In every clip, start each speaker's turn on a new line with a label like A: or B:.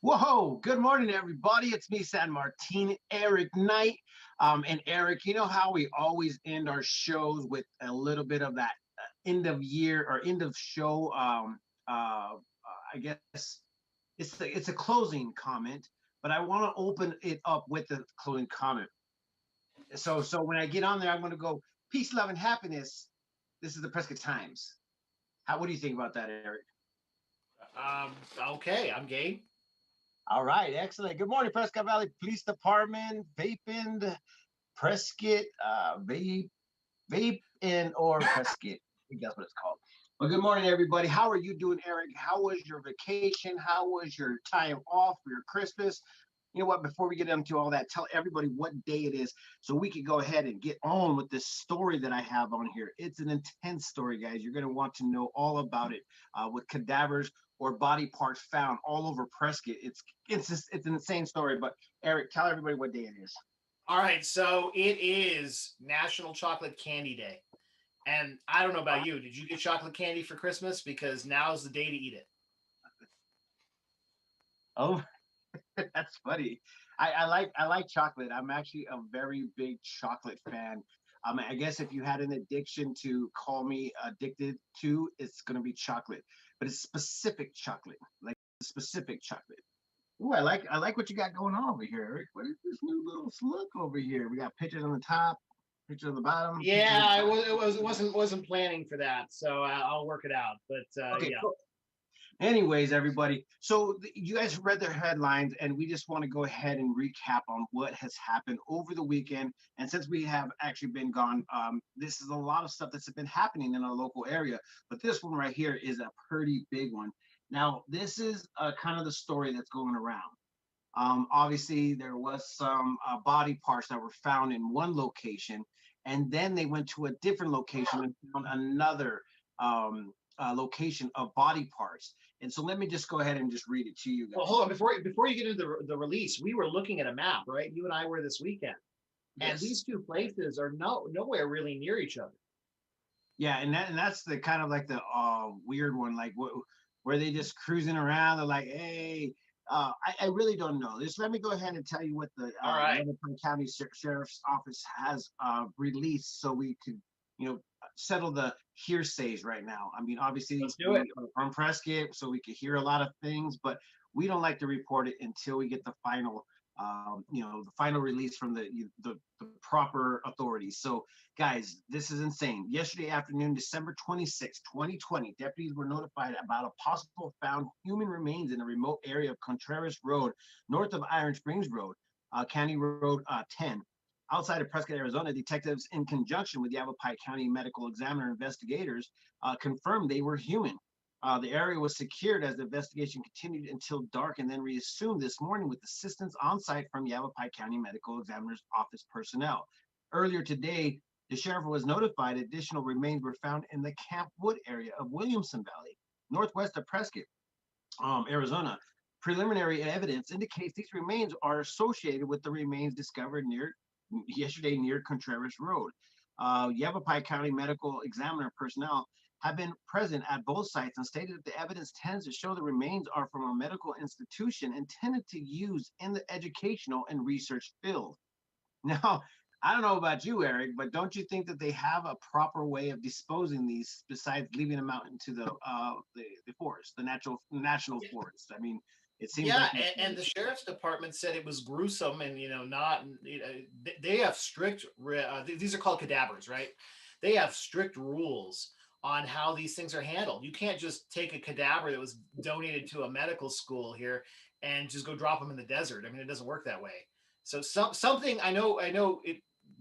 A: Whoa, good morning, everybody. It's me, San Martin, Eric Knight. And Eric, you know how we always end our shows with a little bit of that end of year or end of show. I guess it's a closing comment, but I want to open it up with the closing comment. So when I get on there, I'm going to go peace, love, and happiness. This is the Prescott Times. What do you think about that, Eric?
B: Okay, I'm game.
A: All right, excellent. Good morning, Prescott Valley Police Department, Vaping, Prescott, Vape and or Prescott. I think that's what it's called. Well, good morning, everybody. How are you doing, Eric? How was your vacation? How was your time off for your Christmas? You know what? Before we get into all that, tell everybody what day it is so we can go ahead and get on with this story that I have on here. It's an intense story, guys. You're going to want to know all about it with cadavers or body parts found all over Prescott. It's an insane story. But Eric, tell everybody what day it is.
B: All right, so it is National Chocolate Candy Day. And I don't know about you. Did you get chocolate candy for Christmas? Because now's the day to eat it.
A: Oh, that's funny. I like chocolate. I'm actually a very big chocolate fan. I guess if you had an addiction to call me addicted to, it's gonna be chocolate, but it's specific chocolate, like specific chocolate. Ooh, I like what you got going on over here, Eric. What is this new little look over here? We got pictures on the top, pictures on the bottom.
B: Yeah, I wasn't planning for that, so I'll work it out. But
A: Okay,
B: yeah.
A: cool. Anyways, everybody, so you guys read their headlines, and we just want to go ahead and recap on what has happened over the weekend. And since we have actually been gone, this is a lot of stuff that's been happening in our local area. But this one right here is a pretty big one. Now, this is kind of the story that's going around. Obviously, there was some body parts that were found in one location, and then they went to a different location and found another location of body parts. And so let me just go ahead and just read it to you guys.
B: Well, hold on. Before you get into the release, we were looking at a map, right? You and I were this weekend. And
A: Yes.
B: these two places are nowhere really near each other.
A: Yeah, and that's the kind of like the weird one, like where they just cruising around. They're like, hey, I really don't know. Just let me go ahead and tell you what the
B: All right.
A: Yavapai County Sheriff's Office has released, so we could, settle the hearsays right now. I mean, obviously,
B: Let's do it.
A: we are from Prescott, so we could hear a lot of things, but we don't like to report it until we get the final, the final release from the proper authorities. So, guys, this is insane. Yesterday afternoon, December 26, 2020, deputies were notified about a possible found human remains in a remote area of Contreras Road, north of Iron Springs Road, County Road 10. Outside of Prescott, Arizona, detectives, in conjunction with Yavapai County Medical Examiner investigators, confirmed they were human. The area was secured as the investigation continued until dark and then reassumed this morning with assistance on site from Yavapai County Medical Examiner's Office personnel. Earlier today, the sheriff was notified additional remains were found in the Camp Wood area of Williamson Valley, northwest of Prescott, Arizona. Preliminary evidence indicates these remains are associated with the remains discovered yesterday near Contreras Road. Yavapai County Medical Examiner personnel have been present at both sites and stated that the evidence tends to show the remains are from a medical institution intended to use in the educational and research field. Now, I don't know about you, Eric, but don't you think that they have a proper way of disposing these besides leaving them out into the forest, the national forest? I mean, it seems
B: Yeah,
A: like
B: and the sheriff's department said it was gruesome, and not. They have strict. These are called cadavers, right? They have strict rules on how these things are handled. You can't just take a cadaver that was donated to a medical school here and just go drop them in the desert. I mean, it doesn't work that way. So something I know.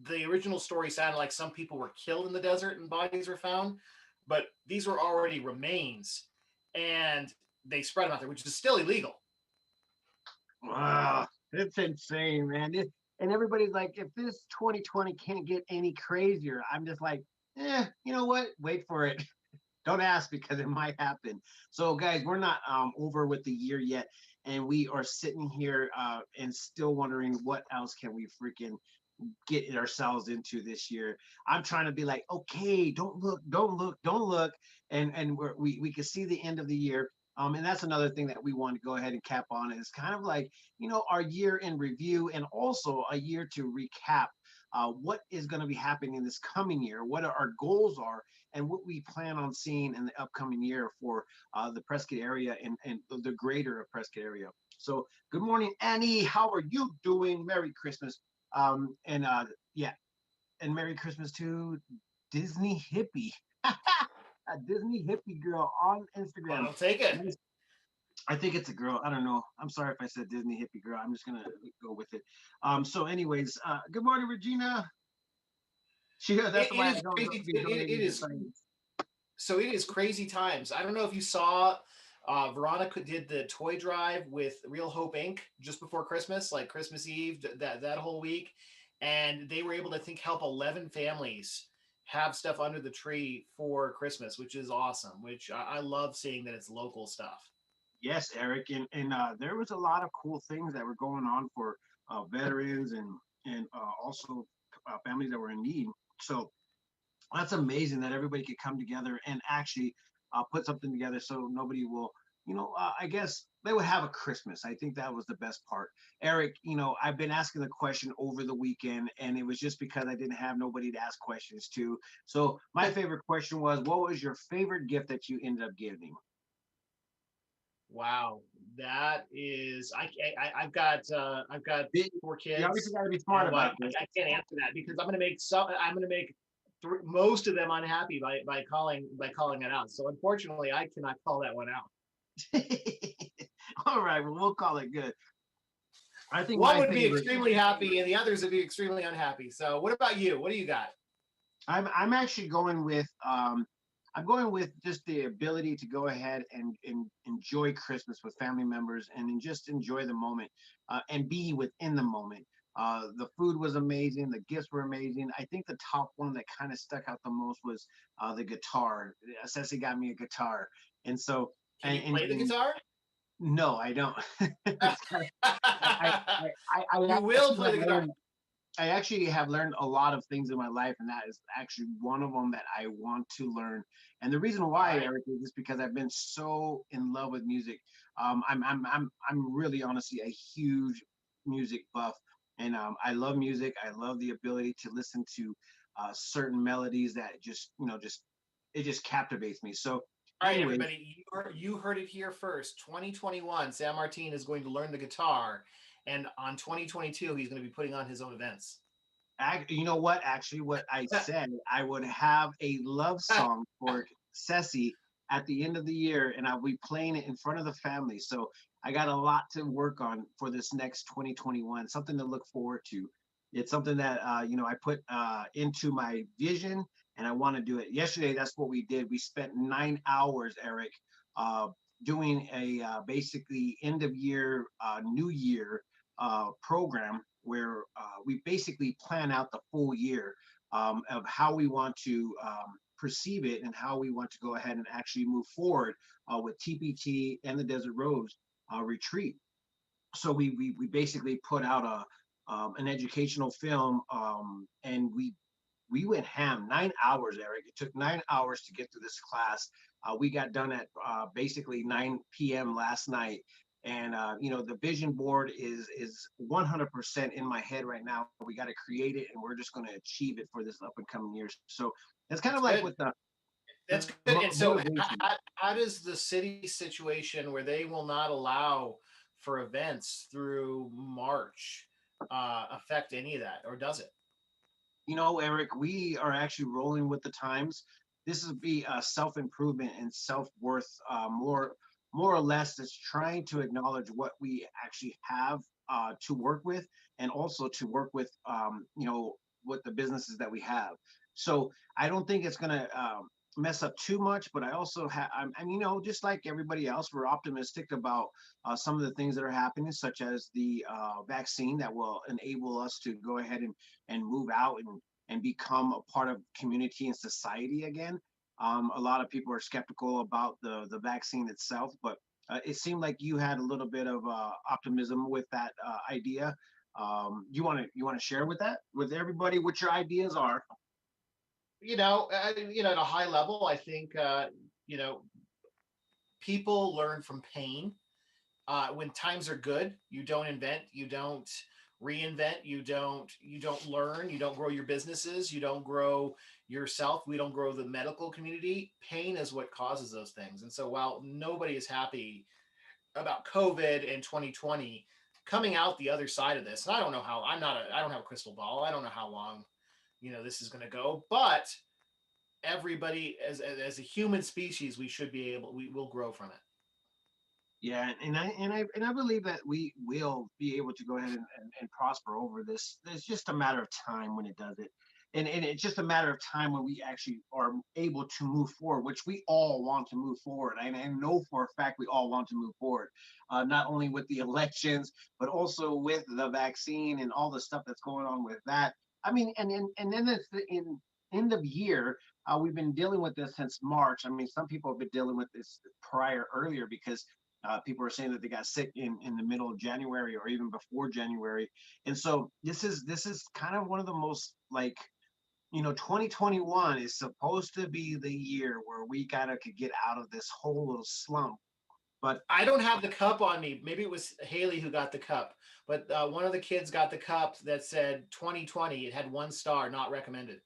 B: The original story sounded like some people were killed in the desert and bodies were found, but these were already remains, and they spread them out there, which is still illegal.
A: Wow, it's insane, man. And everybody's like, if this 2020 can't get any crazier, I'm just like, you know what? Wait for it. Don't ask because it might happen. So, guys, we're not over with the year yet, and we are sitting here and still wondering what else can we freaking get ourselves into this year. I'm trying to be like, okay, don't look, and we can see the end of the year. And that's another thing that we want to go ahead and cap on is kind of like, our year in review and also a year to recap what is going to be happening this coming year, what our goals are, and what we plan on seeing in the upcoming year for the Prescott area and the greater Prescott area. So, good morning, Annie. How are you doing? Merry Christmas. And yeah, and Merry Christmas to Disney Hippie. A Disney hippie girl on Instagram.
B: I'll take it.
A: Nice. I think it's a girl. I don't know. I'm sorry if I said Disney hippie girl. I'm just gonna go with it. So, anyways, good morning, Regina. That's
B: It
A: why I
B: is
A: don't
B: crazy.
A: be
B: It
A: donating to
B: is
A: science.
B: so. It is crazy times. I don't know if you saw. Veronica did the toy drive with Real Hope Inc. just before Christmas, like Christmas Eve, that whole week, and they were able to help 11 families have stuff under the tree for Christmas, which is awesome. Which I love seeing that it's local stuff.
A: Yes, Eric, and there was a lot of cool things that were going on for veterans and also families that were in need. So that's amazing that everybody could come together and actually put something together so nobody will, I guess they would have a Christmas. I think that was the best part. Eric, I've been asking the question over the weekend, and it was just because I didn't have nobody to ask questions to. So my favorite question was, what was your favorite gift that you ended up giving?
B: Wow, that is I've got
A: You
B: 4 kids,
A: obviously got to be smart
B: and
A: about this.
B: I can't answer that because I'm gonna make most of them unhappy by calling it out. So unfortunately, I cannot call that one out.
A: All right, well, we'll call it good. I think
B: One
A: my
B: would be
A: favorite.
B: extremely happy, and the others would be extremely unhappy. So what about you? What do you got?
A: I'm actually going with I'm going with just the ability to go ahead and enjoy Christmas with family members and just enjoy the moment and be within the moment. The food was amazing. The gifts were amazing. I think the top one that kind of stuck out the most was the guitar. Ceci got me a guitar, and so
B: Can you play the
A: and
B: guitar?
A: no, I don't. I, I
B: You will
A: actually
B: play
A: have
B: the guitar.
A: learned I actually have learned a lot of things in my life, and that is actually one of them that I want to learn. And the reason
B: All
A: why,
B: right.
A: Eric, is just because I've been so in love with music. I'm really honestly a huge music buff, and I love music. I love the ability to listen to certain melodies that just it just captivates me. So,
B: All right,
A: anyways,
B: everybody, you heard it here first. 2021, San Martin is going to learn the guitar, and on 2022, he's going to be putting on his own events.
A: you know what? Actually, what I said, I would have a love song for Ceci at the end of the year, and I'll be playing it in front of the family. So I got a lot to work on for this next 2021. Something to look forward to. It's something that I put into my vision, and I want to do it. Yesterday, that's what we did. We spent 9 hours, Eric, uh, doing a basically end of year, New Year program where we basically plan out the full year of how we want to perceive it and how we want to go ahead and actually move forward with TPT and the Desert Rose retreat. So we basically put out an educational film, and we went ham. 9 hours, Eric. It took 9 hours to get through this class. We got done at basically 9 p.m. last night. And the vision board is 100% in my head right now. We got to create it, and we're just going to achieve it for this up and coming years. So that's kind
B: That's
A: of like
B: good.
A: with the,
B: That's
A: the
B: good. And so,
A: motivation.
B: how does the city situation where they will not allow for events through March affect any of that, or does it?
A: Eric, we are actually rolling with the times. This is be self improvement and self worth, more or less. That's trying to acknowledge what we actually have to work with, and also to work with, with the businesses that we have. So I don't think it's gonna mess up too much, but I also have, just like everybody else, we're optimistic about some of the things that are happening, such as the vaccine that will enable us to go ahead and move out and become a part of community and society again. A lot of people are skeptical about the vaccine itself, but it seemed like you had a little bit of optimism with that idea. You want to share with that with everybody what your ideas are?
B: At a high level, I think you know people learn from pain. When times are good, you don't invent, you don't reinvent, you don't learn, you don't grow your businesses, you don't grow yourself, we don't grow the medical community. Pain is what causes those things. And so while nobody is happy about COVID in 2020, coming out the other side of this, and I don't know how, I don't have a crystal ball, I don't know how long this is going to go, but everybody, as a human species, we will grow from it.
A: Yeah, and I believe that we will be able to go ahead and prosper over this. It's just a matter of time when it does it. And it's just a matter of time when we actually are able to move forward, which we all want to move forward. And I know for a fact we all want to move forward, not only with the elections, but also with the vaccine and all the stuff that's going on with that. I mean, and then it's in end of year. We've been dealing with this since March. I mean, some people have been dealing with this earlier because people are saying that they got sick in the middle of January or even before January. And so this is kind of one of the most, like, 2021 is supposed to be the year where we kind of could get out of this whole little slump. But
B: I don't have the cup on me. Maybe it was Haley who got the cup, but one of the kids got the cup that said 2020. It had 1 star, not recommended.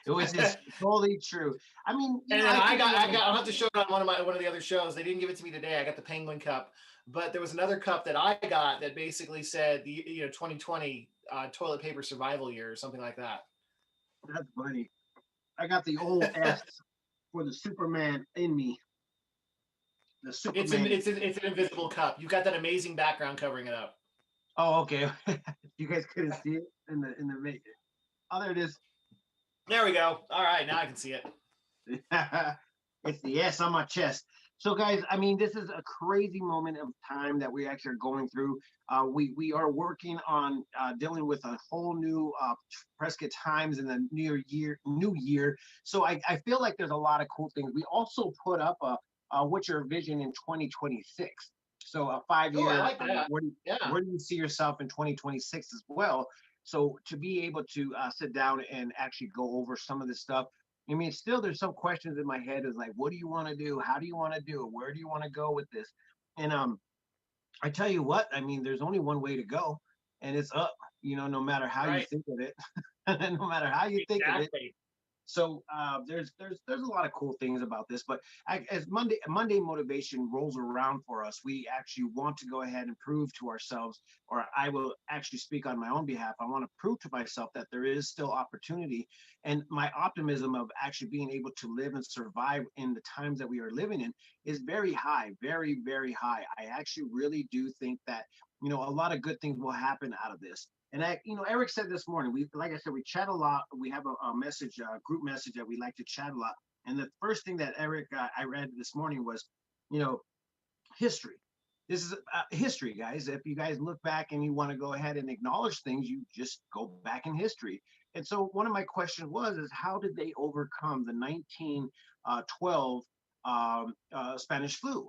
A: which is totally true. I mean,
B: And then
A: I think
B: I'll have to show it on one of the other shows. They didn't give it to me today. I got the Penguin Cup, but there was another cup that I got that basically said the 2020 toilet paper survival year or something like that.
A: that's funny. I got the old S for the Superman in me. The Superman.
B: It's an invisible cup. You've got that amazing background covering it up.
A: Oh, okay. You guys couldn't see it in the. Oh, there it is.
B: There we go. All right, now I can see it.
A: It's the S on my chest. So, guys, I mean, this is a crazy moment of time that we actually are going through. We are working on dealing with a whole new Prescott Times in the new year. So I feel like there's a lot of cool things. We also put up a what's your vision in 2026. So a 5 year.
B: I like that.
A: Where do you see yourself in 2026 as well? So to be able to sit down and actually go over some of this stuff. I mean, still, there's some questions in my head. Is like, what do you want to do? How do you want to do it? Where do you want to go with this? And I tell you what, I mean, there's only one way to go, and it's up. No matter how you think of it, no matter how you think of it. So there's a lot of cool things about this, but as Monday motivation rolls around for us, we actually want to go ahead and prove to ourselves, or I will actually speak on my own behalf. I want to prove to myself that there is still opportunity, and my optimism of actually being able to live and survive in the times that we are living in is very high, very, very high. I actually really do think that a lot of good things will happen out of this. And Eric said this morning, like I said, we chat a lot. We have a message, a group message that we like to chat a lot. And the first thing that Eric, I read this morning was, history. This is history, guys. If you guys look back and you want to go ahead and acknowledge things, you just go back in history. And so one of my questions is how did they overcome the 1912 Spanish flu?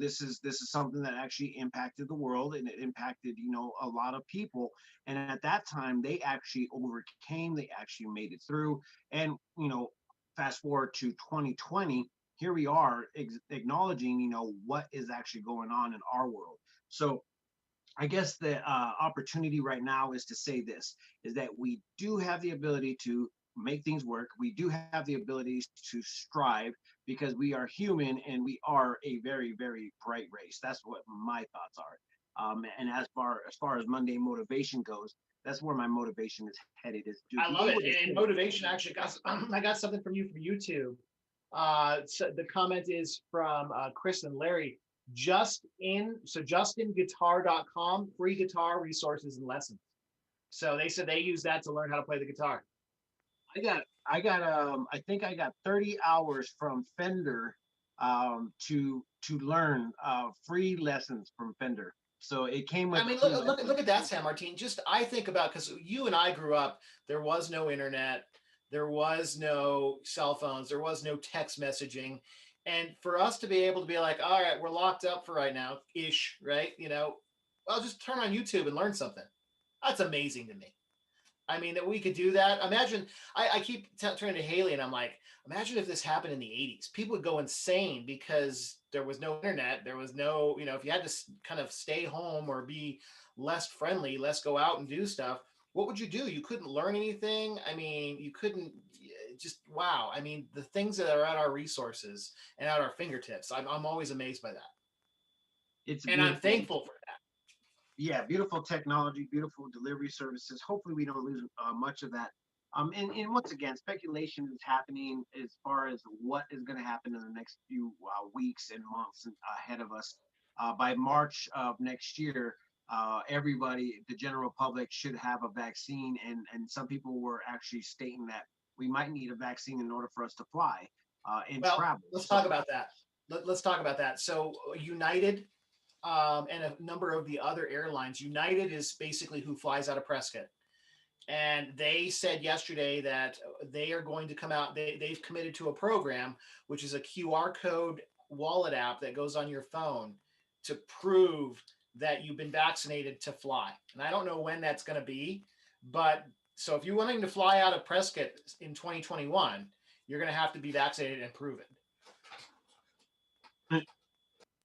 A: This is something that actually impacted the world, and it impacted a lot of people. And at that time, they actually overcame. They actually made it through. And fast forward to 2020, here we are acknowledging what is actually going on in our world. So I guess the opportunity right now is to say this, is that we do have the ability to make things work. We do have the abilities to strive because we are human and we are a very, very bright race. That's what my thoughts are. And as far as Monday motivation goes, that's where my motivation is headed.
B: I love it. And motivation actually I got something from YouTube. So the comment is from Chris and Larry. JustinGuitar.com, free guitar resources and lessons. So they said they use that to learn how to play the guitar.
A: I think I got 30 hours from Fender to learn free lessons from Fender. So it came with.
B: I mean, look at that, San Martin. Just I think about, because you and I grew up, there was no internet, there was no cell phones, there was no text messaging, and for us to be able to be like, all right, we're locked up for right now, right? I'll just turn on YouTube and learn something. That's amazing to me. I mean, that we could do that. Imagine, I keep turning to Haley and I'm like, imagine if this happened in the 80s. People would go insane because there was no internet. There was no, if you had to kind of stay home or be less friendly, less go out and do stuff, what would you do? You couldn't learn anything. I mean, you couldn't just, wow. I mean, the things that are at our resources and at our fingertips, I'm always amazed by that.
A: It's
B: And I'm
A: beautiful.
B: thankful for that.
A: Yeah, beautiful technology, beautiful delivery services. Hopefully, we don't lose much of that. And once again, speculation is happening as far as what is going to happen in the next few weeks and months ahead of us. By March of next year, everybody, the general public, should have a vaccine, and some people were actually stating that we might need a vaccine in order for us to fly and
B: Well,
A: travel.
B: let's talk
A: So
B: about that. Let's talk about that. So United and a number of the other airlines, United is basically who flies out of Prescott. And they said yesterday that they are going to come out. They've committed to a program, which is a QR code wallet app that goes on your phone to prove that you've been vaccinated to fly. And I don't know when that's going to be, but so if you're wanting to fly out of Prescott in 2021, you're going to have to be vaccinated and prove it.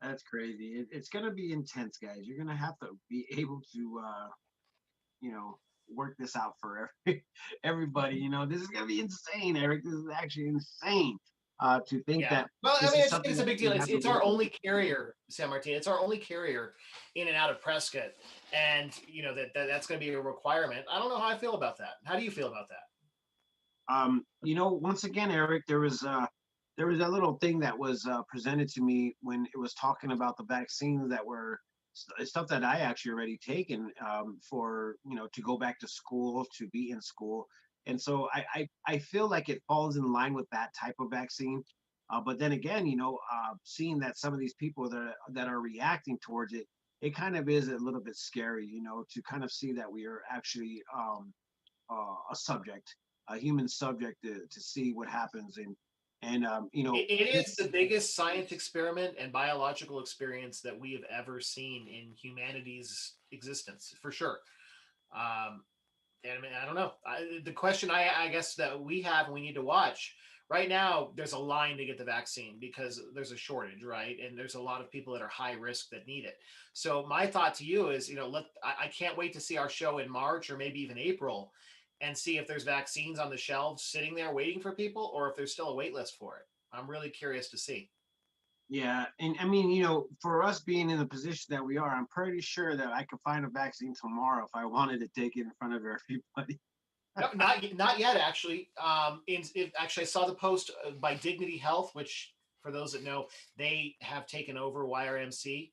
A: that's crazy. It's going to be intense, guys. You're going to have to be able to, work this out for everybody. This is going to be insane, Eric. This is actually insane to think
B: Yeah.
A: that
B: Well, I
A: this
B: mean,
A: is
B: it's
A: something
B: a
A: that
B: big deal.
A: we
B: It's,
A: have to
B: it's our
A: work with.
B: only carrier, San Martin. It's our only carrier in and out of Prescott. And, that's going to be a requirement. I don't know how I feel about that. How do you feel about that?
A: Once again, Eric, there was a little thing that was presented to me when it was talking about the vaccines that were stuff that I actually already taken for to go back to school, to be in school, and so I feel like it falls in line with that type of vaccine. But then again, seeing that some of these people that are reacting towards it, it kind of is a little bit scary, to kind of see that we are actually a subject, a human subject to see what happens.
B: It is the
A: This,
B: biggest science experiment and biological experience that we have ever seen in humanity's existence, for sure. Um, and I mean, I don't know. The question I guess that we have and we need to watch right now, there's a line to get the vaccine because there's a shortage, right? And there's a lot of people that are high risk that need it. So my thought to you is, I can't wait to see our show in March or maybe even April and see if there's vaccines on the shelves sitting there waiting for people or if there's still a wait list for it. I'm really curious to see.
A: yeah, and I mean, for us being in the position that we are, I'm pretty sure that I could find a vaccine tomorrow if I wanted to take it in front of everybody.
B: No, not yet. Actually, actually, I saw the post by Dignity Health, which for those that know, they have taken over YRMC.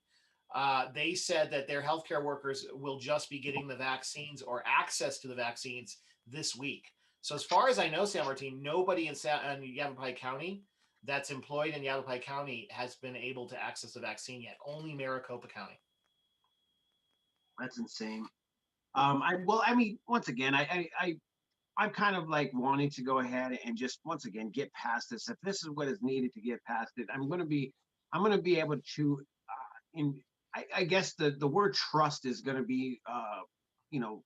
B: They said that their healthcare workers will just be getting the vaccines or access to the vaccines this week. So as far as I know, San Martin, nobody in Yavapai County that's employed in Yavapai County has been able to access the vaccine yet. Only Maricopa County.
A: That's insane. I mean, once again, I'm kind of like wanting to go ahead and just once again get past this. If this is what is needed to get past it, I'm going to be able to. In I guess the word trust is going to be you know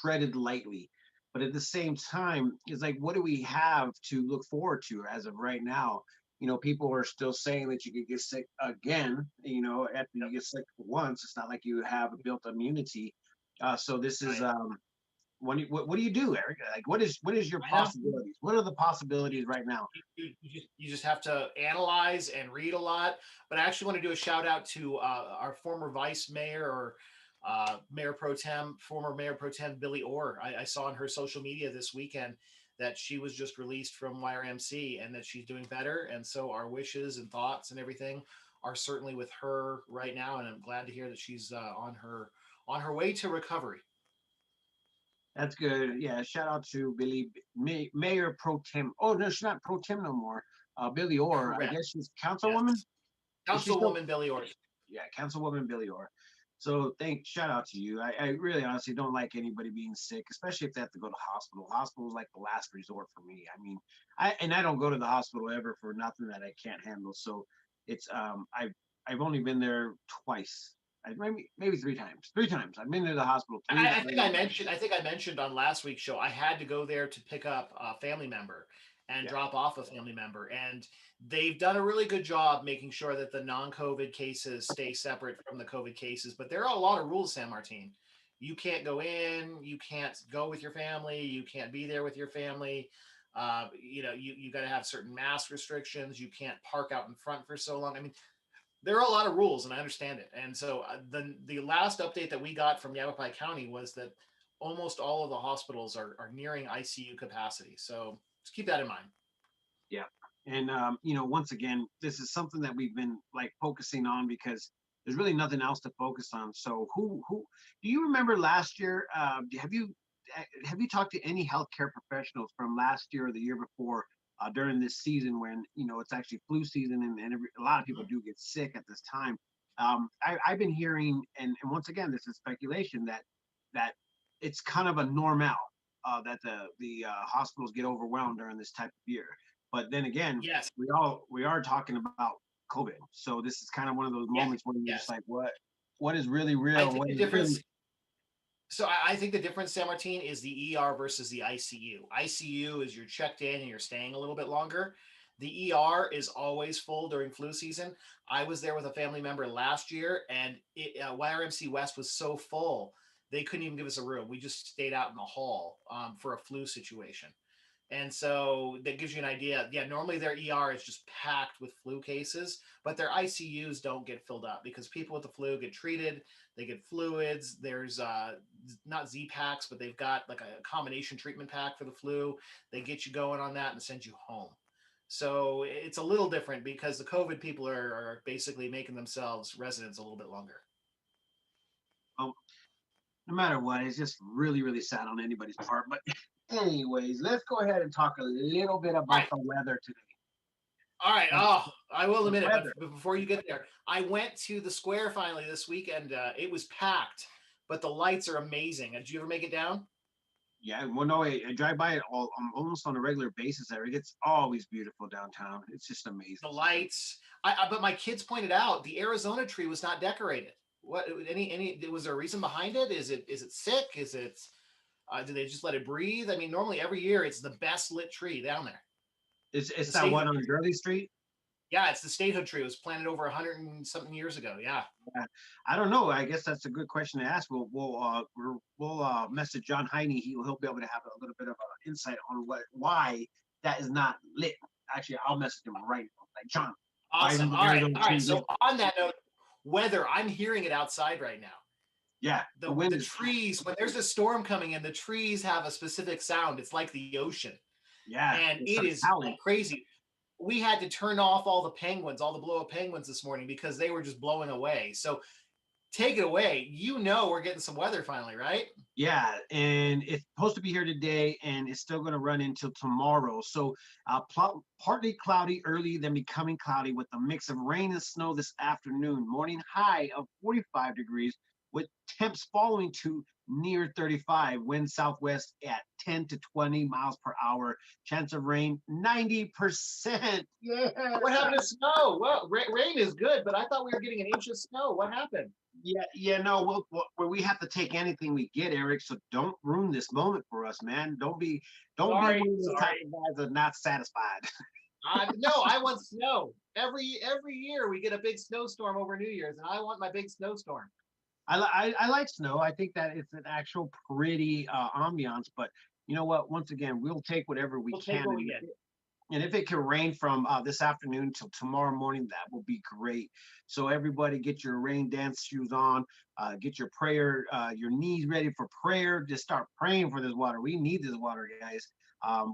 A: treaded lightly, but at the same time, it's like what do we have to look forward to as of right now? People are still saying that you could get sick again. After you get sick once, it's not like you have a built immunity. So this is
B: Right.
A: what do you do, Eric? Like, what is your
B: I know.
A: possibilities? What are the possibilities right now?
B: You just have to analyze and read a lot. But I actually want to do a shout out to our former vice mayor or former mayor pro tem Billy Orr. I saw on her social media this weekend that she was just released from YRMC and that she's doing better. And so our wishes and thoughts and everything are certainly with her right now. And I'm glad to hear that she's on her way to recovery.
A: That's good. Yeah, shout out to Billy, Mayor Pro Tem. Oh no, she's not Pro Tem no more. Billy Orr. I
B: Correct.
A: guess she's Councilwoman.
B: Yes.
A: Is she still?
B: Councilwoman Billy Orr.
A: Yeah, Councilwoman Billy Orr. So shout out to you. I really honestly don't like anybody being sick, especially if they have to go to hospital. Hospital is like the last resort for me. I mean, I don't go to the hospital ever for nothing that I can't handle. So it's I've only been there twice. maybe three times. Three times. I've been to the hospital three
B: I think I
A: times.
B: mentioned. I think I mentioned on last week's show. I had to go there to pick up a family member and
A: Yeah.
B: drop off a family member, and they've done a really good job making sure that the non-COVID cases stay separate from the COVID cases. But there are a lot of rules, San Martin. You can't go in. You can't go with your family. You can't be there with your family. You got to have certain mask restrictions. You can't park out in front for so long. I mean, there are a lot of rules, and I understand it. And so the last update that we got from Yavapai County was that almost all of the hospitals are nearing ICU capacity. So just keep that in mind.
A: Yeah. And once again, this is something that we've been like focusing on because there's really nothing else to focus on. So who do you remember last year? Have you talked to any healthcare professionals from last year or the year before during this season when it's actually flu season and a lot of people
B: Mhm.
A: do get sick at this time? I've been hearing, and once again, this is speculation that it's kind of a normal that the hospitals get overwhelmed during this type of year. But then again,
B: Yes,
A: we are talking about COVID, so this is kind of one of those
B: yes,
A: moments where you're just
B: yes.
A: like, what is really
B: I
A: real, and
B: think
A: what
B: the
A: is really.
B: difference. So I think the difference, San Martin, is the ER versus the ICU. ICU is you're checked in and you're staying a little bit longer. The ER is always full during flu season. I was there with a family member last year, and YRMC West was so full they couldn't even give us a room. We just stayed out in the hall for a flu situation. And so that gives you an idea. Yeah, normally their ER is just packed with flu cases, but their ICUs don't get filled up because people with the flu get treated, they get fluids. There's not Z packs, but they've got like a combination treatment pack for the flu. They get you going on that and send you home. So it's a little different because the COVID people are basically making themselves residents a little bit longer.
A: um, no matter what, it's just really, really sad on anybody's part. But anyways, let's go ahead and talk a little bit
B: All
A: about
B: right.
A: the weather today.
B: All right.
A: Um,
B: Oh, I will
A: the
B: admit it, but
A: weather.
B: before you get there, I went to the square finally this weekend. It was packed, but the lights are amazing. Did you ever make it down?
A: Yeah, well, no, I drive by it almost on a regular basis. Eric, it's always beautiful downtown. It's just amazing.
B: The lights. But my kids pointed out the Arizona tree was not decorated. What any was there a reason behind it? Is it sick? Is it do they just let it breathe? I mean, normally every year it's the best lit tree down there.
A: It's
B: The
A: that one
B: statehood
A: on
B: tree.
A: Gurley Street.
B: Yeah, it's the statehood tree. It was planted over 100 and something years ago. Yeah.
A: Yeah. I don't know. I guess that's a good question to ask. We'll message John Heine. He'll be able to have a little bit of insight on why that is not lit. Actually, I'll message him right now. Like John, why
B: Awesome.
A: isn't the
B: All right.
A: Arizona
B: All right.
A: tree
B: So
A: lit?
B: on that note, weather, I'm hearing it outside right now.
A: Yeah, the wind
B: The
A: is.
B: trees, when there's a storm coming in, the trees have a specific sound. It's like the ocean.
A: Yeah,
B: And
A: it
B: it
A: starts
B: is
A: howling.
B: crazy. We had to turn off all the penguins, all the blow up penguins this morning because they were just blowing away. So take it away. We're getting some weather finally, right?
A: Yeah, and it's supposed to be here today, and it's still going to run until tomorrow. So, partly cloudy early, then becoming cloudy with a mix of rain and snow this afternoon. Morning high of 45 degrees, with temps falling to near 35. Wind southwest at 10 to 20 miles per hour. Chance of rain 90%. Yeah.
B: What happened to snow? Well, rain is good, but I thought we were getting an inch of snow. What happened?
A: Yeah, no, we have to take anything we get, Eric. So don't ruin this moment for us, man. Don't be
B: Sorry,
A: one of those type
B: sorry.
A: of guys that are not satisfied.
B: No, I want snow. Every year we get a big snowstorm over New Year's, and I want my big snowstorm.
A: I like snow. I think that it's an actual pretty ambiance. But you know what? Once again, we'll take whatever we
B: We'll take
A: can,
B: what we get.
A: and if it can rain from this afternoon till tomorrow morning, that will be great. So everybody, get your rain dance shoes on. Get your your knees ready for prayer. Just start praying for this water. We need this water, guys.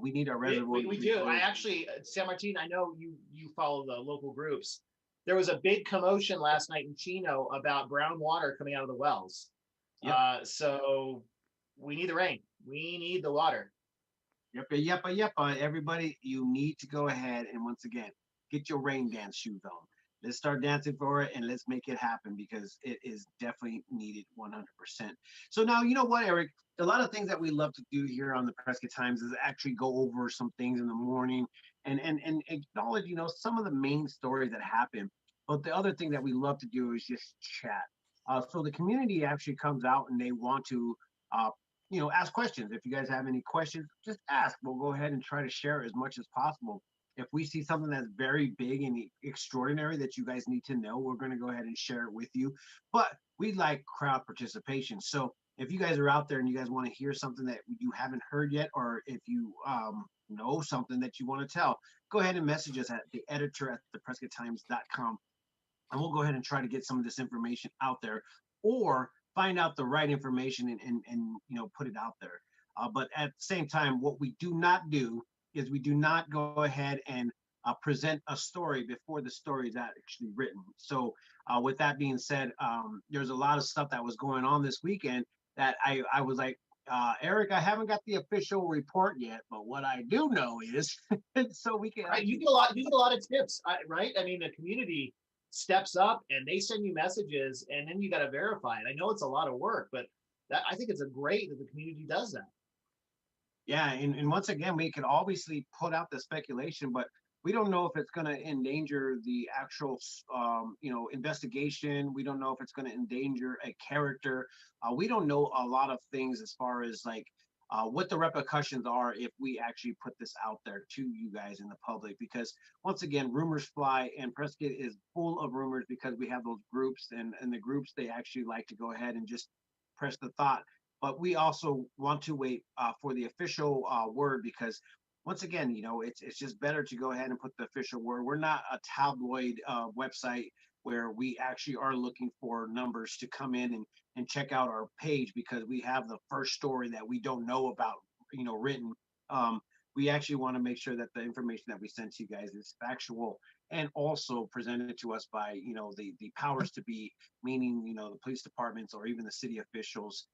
A: We need our
B: We,
A: reservoir
B: we,
A: to
B: we
A: be
B: do. I
A: full.
B: actually, San Martin, I know you follow the local groups. There was a big commotion last night in Chino about brown water coming out of the wells.
A: Yep.
B: So we need the rain. We need the water.
A: Yep. Everybody, you need to go ahead and once again get your rain dance shoes on. Let's start dancing for it and let's make it happen because it is definitely needed 100%. So now, you know what, Eric? A lot of things that we love to do here on the Prescott Times is actually go over some things in the morning and acknowledge, some of the main stories that happen. But the other thing that we love to do is just chat. So the community actually comes out and they want to, uh, ask questions. If you guys have any questions, just ask. We'll go ahead and try to share as much as possible. If we see something that's very big and extraordinary that you guys need to know, we're going to go ahead and share it with you. But we like crowd participation. So if you guys are out there and you guys want to hear something that you haven't heard yet, or if you know something that you want to tell, go ahead and message us at the editor at theprescotttimes.com, and we'll go ahead and try to get some of this information out there, or find out the right information and put it out there. But at the same time, what we do not do is we do not go ahead and present a story before the story is actually written. So with that being said, there's a lot of stuff that was going on this weekend that I was like, Eric, I haven't got the official report yet, but what I do know is, so we can.
B: Right, you get a lot of tips, right? I mean, the community steps up and they send you messages, and then you got to verify it. I know it's a lot of work, but I think it's a great that the community does that.
A: Yeah, and once again, we could obviously put out the speculation, but we don't know if it's going to endanger the actual, investigation. We don't know if it's going to endanger a character. We don't know a lot of things as far as like what the repercussions are if we actually put this out there to you guys in the public. Because once again, rumors fly, and Prescott is full of rumors because we have those groups, and the groups, they actually like to go ahead and just press the thought. But we also want to wait for the official word, because once again, it's just better to go ahead and put the official word. We're not a tabloid website where we actually are looking for numbers to come in and check out our page because we have the first story that we don't know about, written. We actually want to make sure that the information that we send to you guys is factual and also presented to us by, the powers to be, meaning, the police departments or even the city officials,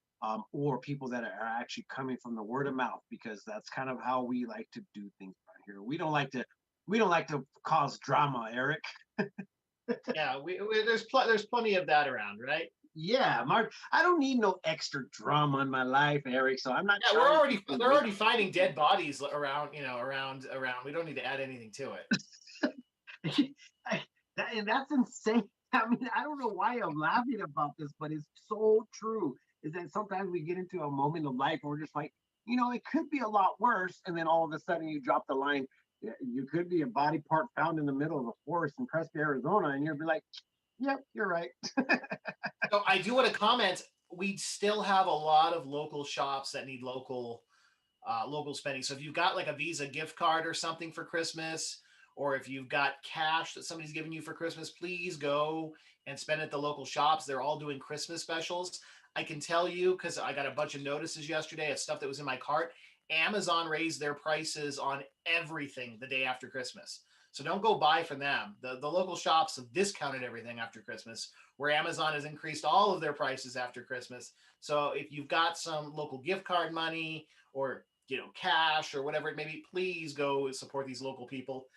A: or people that are actually coming from the word of mouth, because that's kind of how we like to do things around here. We don't like to cause drama, Eric.
B: Yeah, there's plenty of that around, right?
A: Yeah, Mark, I don't need no extra drama in my life, Eric. So I'm not
B: Yeah,
A: trying
B: they're already finding dead bodies around, around. We don't need to add anything to it.
A: And that's insane. I mean, I don't know why I'm laughing about this, but it's so true. Is that sometimes we get into a moment of life where we're just like, it could be a lot worse, and then all of a sudden you drop the line. "Yeah, you could be a body part found in the middle of a forest in Prescott, Arizona," and you'll be like, "Yep, you're right."
B: So I do want to comment. We still have a lot of local shops that need local spending. So if you've got like a Visa gift card or something for Christmas, or if you've got cash that somebody's giving you for Christmas, please go and spend at the local shops. They're all doing Christmas specials. I can tell you, because I got a bunch of notices yesterday of stuff that was in my cart. Amazon raised their prices on everything the day after Christmas. So don't go buy from them. The local shops have discounted everything after Christmas, where Amazon has increased all of their prices after Christmas. So if you've got some local gift card money, or cash or whatever it may be, please go support these local people.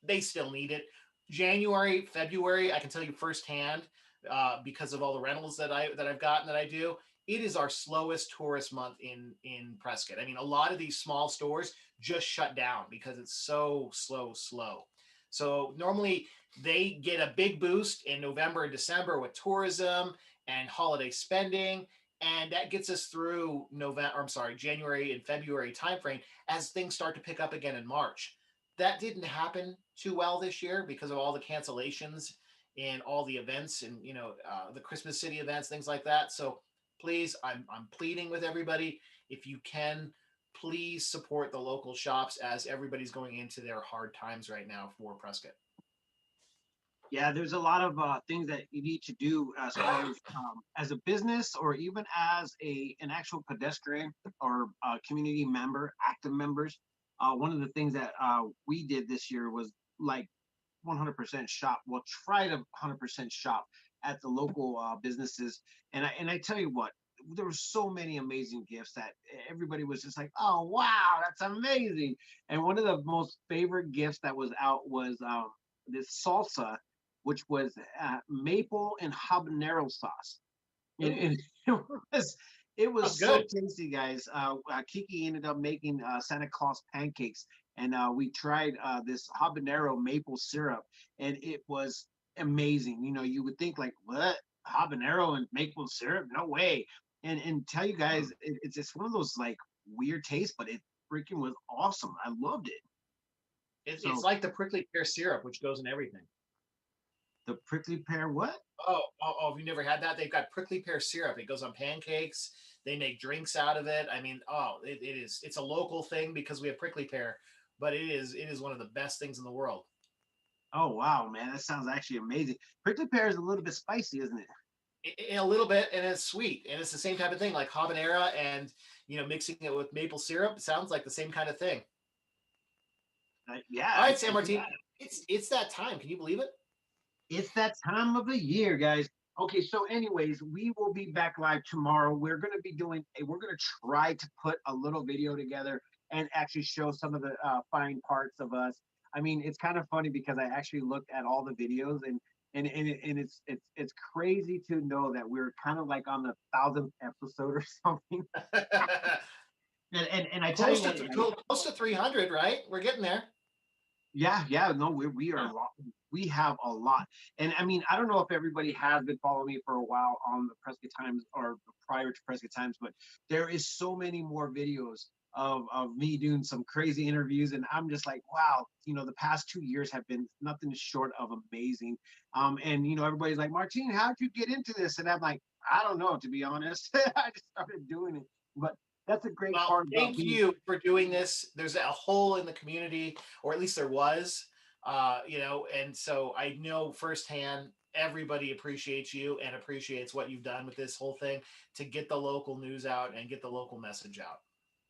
B: They still need it. January, February, I can tell you firsthand, because of all the rentals that I've gotten that I do. It is our slowest tourist month in Prescott. I mean, a lot of these small stores just shut down because it's so slow. So normally they get a big boost in November and December with tourism and holiday spending, and that gets us through January and February timeframe as things start to pick up again in March. That didn't happen too well this year because of all the cancellations and all the events, and the Christmas City events, things like that. So please, I'm pleading with everybody, if you can, please support the local shops as everybody's going into their hard times right now for Prescott.
A: Yeah, there's a lot of things that you need to do as far as a business, or even as an actual pedestrian or community member, active members. One of the things that we did this year was like 100% shop. We'll try to 100% shop at the local businesses. And I tell you what, there were so many amazing gifts that everybody was just like, "Oh wow, that's amazing!" And one of the most favorite gifts that was out was this salsa, which was maple and habanero sauce. And it was it
B: That's
A: was so
B: good.
A: tasty, guys. Kiki ended up making Santa Claus pancakes, and we tried this habanero maple syrup, and it was amazing. You would think like, what? habanero and maple syrup. No way. And tell you guys, it's just one of those like weird tastes, but it freaking was awesome. I loved it.
B: It's
A: So
B: like the prickly pear syrup, which goes in everything.
A: the prickly pear, what?
B: Have you never had that? They've got prickly pear syrup. It goes on pancakes. They make drinks out of it. I mean, it's a local thing because we have prickly pear, but it is one of the best things in the world.
A: Oh wow, man, that sounds actually amazing. Prickly pear is a little bit spicy, isn't it?
B: A little bit, and it's sweet, and it's the same type of thing, like habanero, and mixing it with maple syrup. Sounds like the same kind of thing.
A: Yeah,
B: All right, San
A: I think
B: Martin, it's that time. Can you believe it?
A: it's that time of the year, guys. Okay, so anyways, we will be back live tomorrow. We're gonna try to put a little video together and actually show some of the fine parts of us. I mean, it's kind of funny because I actually looked at all the videos and it's crazy to know that we're kind of like on the 1,000th episode or something. And I tell you
B: close
A: what,
B: to
A: guys,
B: close to 300, right? We're getting there.
A: yeah, no, we are a lot. We have a lot, and I mean, I don't know if everybody has been following me for a while on the Prescott Times or prior to Prescott Times, but there is so many more videos of me doing some crazy interviews, and I'm just like, wow, the past 2 years have been nothing short of amazing. And everybody's like, Martine, how'd you get into this? And I'm like, I don't know, to be honest. I just started doing it, but that's a great
B: Well,
A: part about
B: thank
A: being.
B: you for doing this. There's a hole in the community, or at least there was, and so I know firsthand everybody appreciates you and appreciates what you've done with this whole thing to get the local news out and get the local message out.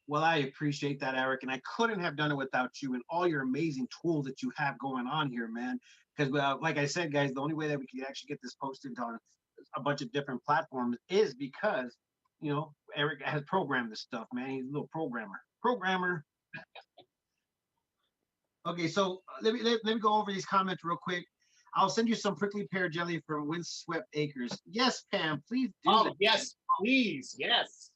A: Well, I appreciate that, Eric, and I couldn't have done it without you and all your amazing tools that you have going on here, man. Because, like I said, guys, the only way that we can actually get this posted on a bunch of different platforms is because, Eric has programmed this stuff, man. He's a little programmer. Programmer. Okay, so let me go over these comments real quick. I'll send you some prickly pear jelly from Windswept Acres. Yes, Pam, please do
B: Oh
A: that.
B: yes, please, yes.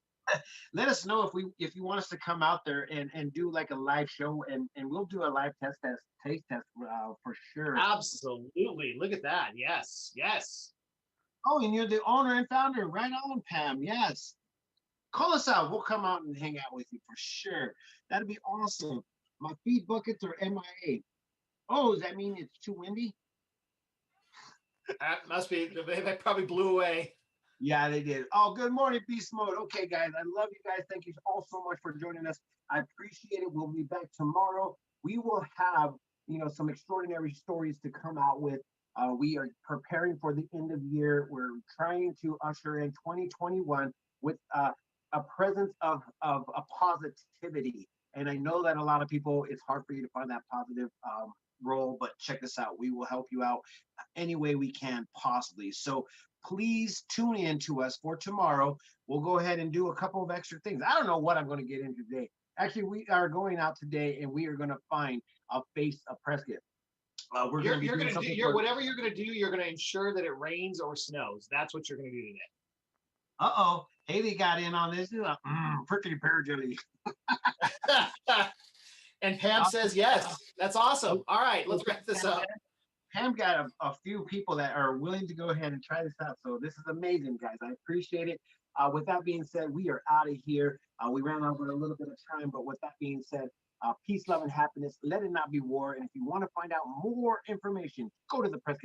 A: Let us know if you want us to come out there and do like a live show and we'll do a live taste test for sure.
B: Absolutely. Look at that. Yes, yes.
A: Oh, and you're the owner and founder, right on, Pam. Yes, call us out. We'll come out and hang out with you for sure. That'd be awesome. My feed buckets are MIA. Oh, does that mean it's too windy?
B: That must be. They probably blew away.
A: Yeah, they did. Oh, good morning, Beast Mode. Okay, guys, I love you guys. Thank you all so much for joining us. I appreciate it. We'll be back tomorrow. We will have, some extraordinary stories to come out with. We are preparing for the end of year. We're trying to usher in 2021 with a presence of a positivity. And I know that a lot of people, it's hard for you to find that positive role, but check this out. We will help you out any way we can possibly. So please tune in to us for tomorrow. We'll go ahead and do a couple of extra things. I don't know what I'm going to get into today. Actually, we are going out today and we are going to find a face of Prescott. We're going to be
B: You're
A: doing
B: going to
A: something.
B: whatever you're going to do. You're going to ensure that it rains or snows. That's what you're going to do today.
A: Uh-oh. Haley got in on this. Prickly pear jelly.
B: And Pam says yes. That's awesome. All right, let's wrap this up.
A: Pam got a few people that are willing to go ahead and try this out. So this is amazing, guys. I appreciate it. With that being said, we are out of here. We ran over a little bit of time, but with that being said, peace, love, and happiness. Let it not be war. And if you want to find out more information, go to the Prescott